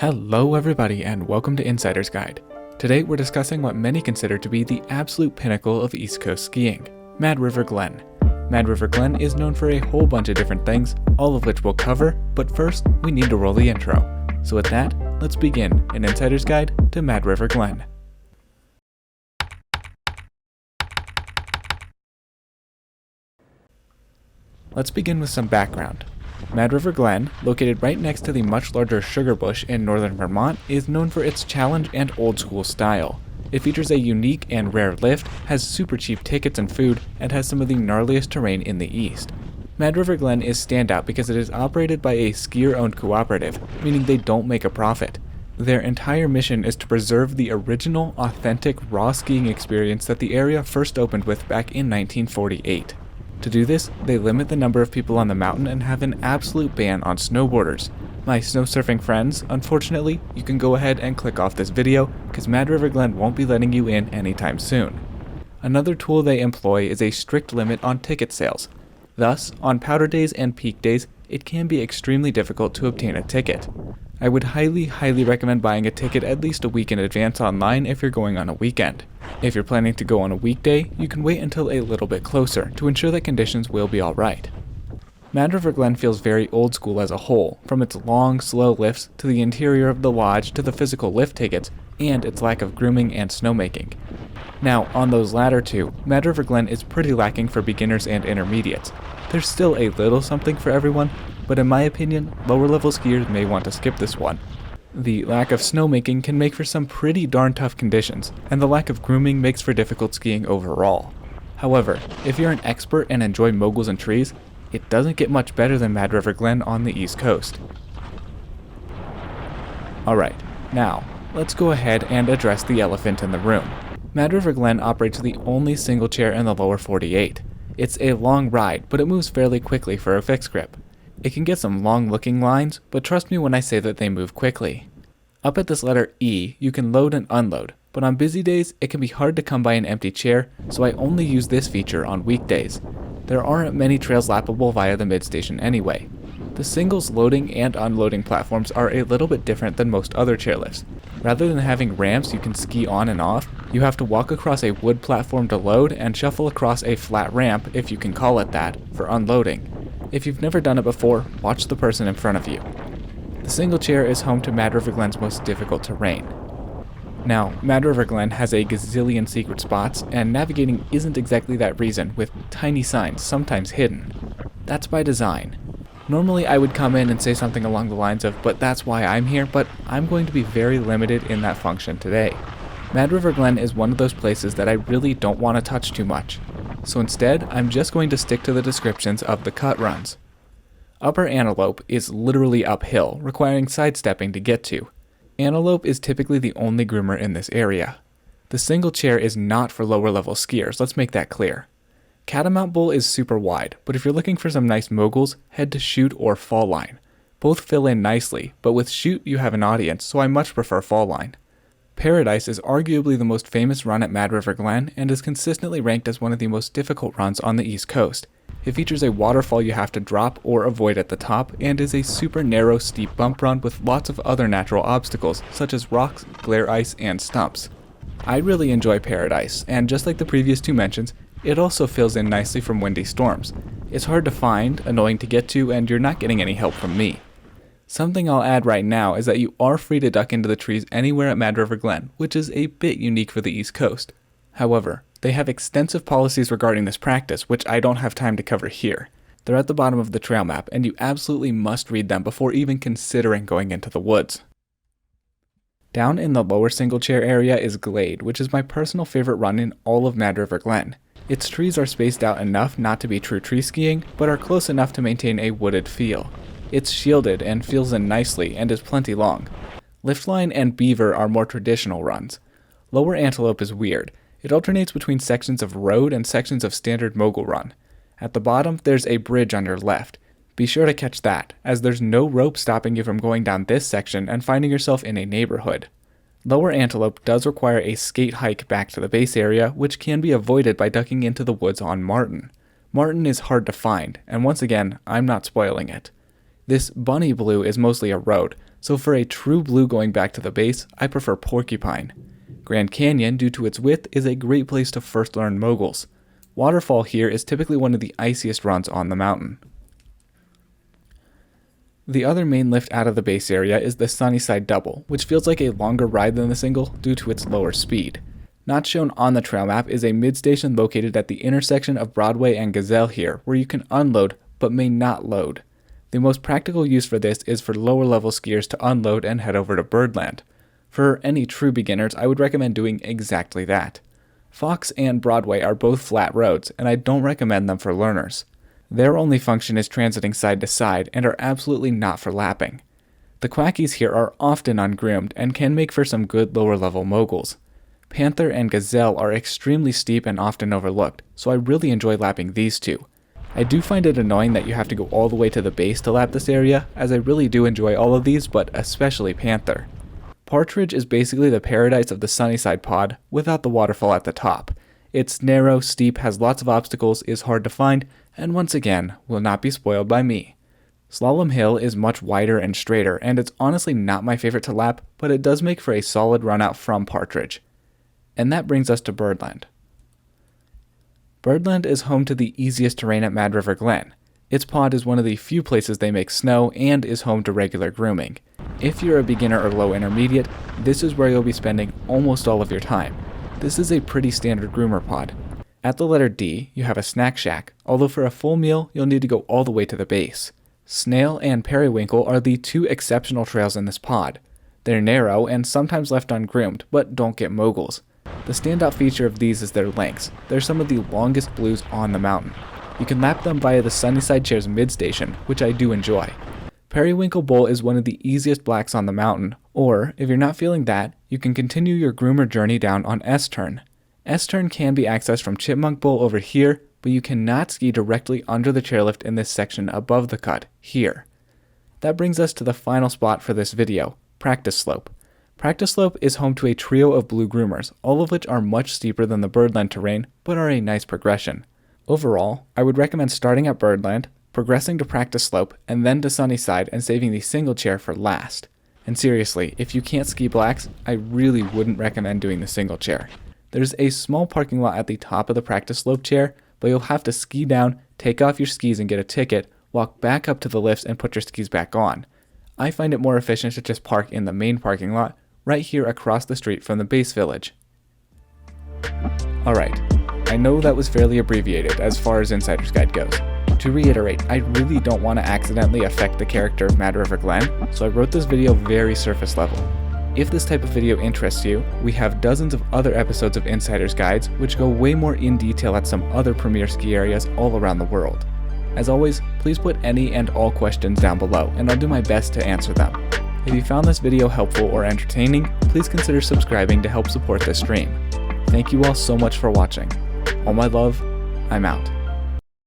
Hello everybody and welcome to Insider's Guide. Today we're discussing what many consider to be the absolute pinnacle of East Coast skiing, Mad River Glen. Mad River Glen is known for a whole bunch of different things, all of which we'll cover, but first we need to roll the intro. So with that, let's begin an Insider's Guide to Mad River Glen. Let's begin with some background. Mad River Glen, located right next to the much larger Sugarbush in northern Vermont, is known for its challenge and old school style. It features a unique and rare lift, has super cheap tickets and food, and has some of the gnarliest terrain in the east. Mad River Glen is standout because it is operated by a skier-owned cooperative, meaning they don't make a profit. Their entire mission is to preserve the original, authentic, raw skiing experience that the area first opened with back in 1948. To do this, they limit the number of people on the mountain and have an absolute ban on snowboarders. My snow surfing friends, unfortunately, you can go ahead and click off this video because Mad River Glen won't be letting you in anytime soon. Another tool they employ is a strict limit on ticket sales. Thus, on powder days and peak days, it can be extremely difficult to obtain a ticket. I would highly recommend buying a ticket at least a week in advance online if you're going on a weekend. If you're planning to go on a weekday, you can wait until a little bit closer to ensure that conditions will be alright. Mad River Glen feels very old school as a whole, from its long, slow lifts to the interior of the lodge to the physical lift tickets, and its lack of grooming and snowmaking. Now, on those latter two, Mad River Glen is pretty lacking for beginners and intermediates. There's still a little something for everyone, but in my opinion, lower level skiers may want to skip this one. The lack of snowmaking can make for some pretty darn tough conditions, and the lack of grooming makes for difficult skiing overall. However, if you're an expert and enjoy moguls and trees, it doesn't get much better than Mad River Glen on the East Coast. Alright, now, let's go ahead and address the elephant in the room. Mad River Glen operates the only single chair in the lower 48. It's a long ride, but it moves fairly quickly for a fixed grip. It can get some long looking lines, but trust me when I say that they move quickly. Up at this letter E, you can load and unload, but on busy days, it can be hard to come by an empty chair, so I only use this feature on weekdays. There aren't many trails lappable via the midstation anyway. The singles loading and unloading platforms are a little bit different than most other chairlifts. Rather than having ramps you can ski on and off, you have to walk across a wood platform to load and shuffle across a flat ramp, if you can call it that, for unloading. If you've never done it before, watch the person in front of you. The single chair is home to Mad River Glen's most difficult terrain. Now, Mad River Glen has a gazillion secret spots, and navigating isn't exactly that reason, with tiny signs sometimes hidden. That's by design. Normally I would come in and say something along the lines of, but that's why I'm here, but I'm going to be very limited in that function today. Mad River Glen is one of those places that I really don't want to touch too much. So instead, I'm just going to stick to the descriptions of the cut runs. Upper Antelope is literally uphill, requiring sidestepping to get to. Antelope is typically the only groomer in this area. The single chair is not for lower level skiers, let's make that clear. Catamount Bowl is super wide, but if you're looking for some nice moguls, head to Chute or Fall Line. Both fill in nicely, but with Chute you have an audience, so I much prefer Fall Line. Paradise is arguably the most famous run at Mad River Glen and is consistently ranked as one of the most difficult runs on the East Coast. It features a waterfall you have to drop or avoid at the top and is a super narrow, steep bump run with lots of other natural obstacles such as rocks, glare ice, and stumps. I really enjoy Paradise, and just like the previous two mentions, it also fills in nicely from windy storms. It's hard to find, annoying to get to, and you're not getting any help from me. Something I'll add right now is that you are free to duck into the trees anywhere at Mad River Glen, which is a bit unique for the East Coast. However, they have extensive policies regarding this practice, which I don't have time to cover here. They're at the bottom of the trail map, and you absolutely must read them before even considering going into the woods. Down in the lower single chair area is Glade, which is my personal favorite run in all of Mad River Glen. Its trees are spaced out enough not to be true tree skiing, but are close enough to maintain a wooded feel. It's shielded and fills in nicely and is plenty long. Liftline and Beaver are more traditional runs. Lower Antelope is weird. It alternates between sections of road and sections of standard mogul run. At the bottom, there's a bridge on your left. Be sure to catch that, as there's no rope stopping you from going down this section and finding yourself in a neighborhood. Lower Antelope does require a skate hike back to the base area, which can be avoided by ducking into the woods on Martin. Martin is hard to find, and once again, I'm not spoiling it. This bunny blue is mostly a road, so for a true blue going back to the base, I prefer Porcupine. Grand Canyon, due to its width, is a great place to first learn moguls. Waterfall here is typically one of the iciest runs on the mountain. The other main lift out of the base area is the Sunnyside Double, which feels like a longer ride than the single due to its lower speed. Not shown on the trail map is a mid-station located at the intersection of Broadway and Gazelle here, where you can unload but may not load. The most practical use for this is for lower level skiers to unload and head over to Birdland. For any true beginners, I would recommend doing exactly that. Fox and Broadway are both flat roads, and I don't recommend them for learners. Their only function is transiting side to side and are absolutely not for lapping. The Quackies here are often ungroomed and can make for some good lower level moguls. Panther and Gazelle are extremely steep and often overlooked, so I really enjoy lapping these two. I do find it annoying that you have to go all the way to the base to lap this area, as I really do enjoy all of these, but especially Panther. Partridge is basically the paradise of the Sunnyside pod without the waterfall at the top. It's narrow, steep, has lots of obstacles, is hard to find, and once again, will not be spoiled by me. Slalom Hill is much wider and straighter, and it's honestly not my favorite to lap, but it does make for a solid run out from Partridge. And that brings us to Birdland. Birdland is home to the easiest terrain at Mad River Glen. Its pod is one of the few places they make snow and is home to regular grooming. If you're a beginner or low intermediate, this is where you'll be spending almost all of your time. This is a pretty standard groomer pod. At the letter D, you have a snack shack, although for a full meal, you'll need to go all the way to the base. Snail and Periwinkle are the two exceptional trails in this pod. They're narrow and sometimes left ungroomed, but don't get moguls. The standout feature of these is their lengths. They're some of the longest blues on the mountain. You can lap them via the Sunnyside Chair's mid-station, which I do enjoy. Periwinkle Bowl is one of the easiest blacks on the mountain, or, if you're not feeling that, you can continue your groomer journey down on S-Turn. S-Turn can be accessed from Chipmunk Bowl over here, but you cannot ski directly under the chairlift in this section above the cut, here. That brings us to the final spot for this video, Practice Slope. Practice Slope is home to a trio of blue groomers, all of which are much steeper than the Birdland terrain, but are a nice progression. Overall, I would recommend starting at Birdland, progressing to Practice Slope, and then to Sunnyside and saving the single chair for last. And seriously, if you can't ski blacks, I really wouldn't recommend doing the single chair. There's a small parking lot at the top of the Practice Slope chair, but you'll have to ski down, take off your skis and get a ticket, walk back up to the lifts and put your skis back on. I find it more efficient to just park in the main parking lot, right here across the street from the base village. Alright, I know that was fairly abbreviated as far as Insider's Guide goes. To reiterate, I really don't want to accidentally affect the character of Mad River Glen, so I wrote this video very surface level. If this type of video interests you, we have dozens of other episodes of Insider's Guides which go way more in detail at some other premier ski areas all around the world. As always, please put any and all questions down below and I'll do my best to answer them. If you found this video helpful or entertaining, please consider subscribing to help support this stream. Thank you all so much for watching. All my love, I'm out.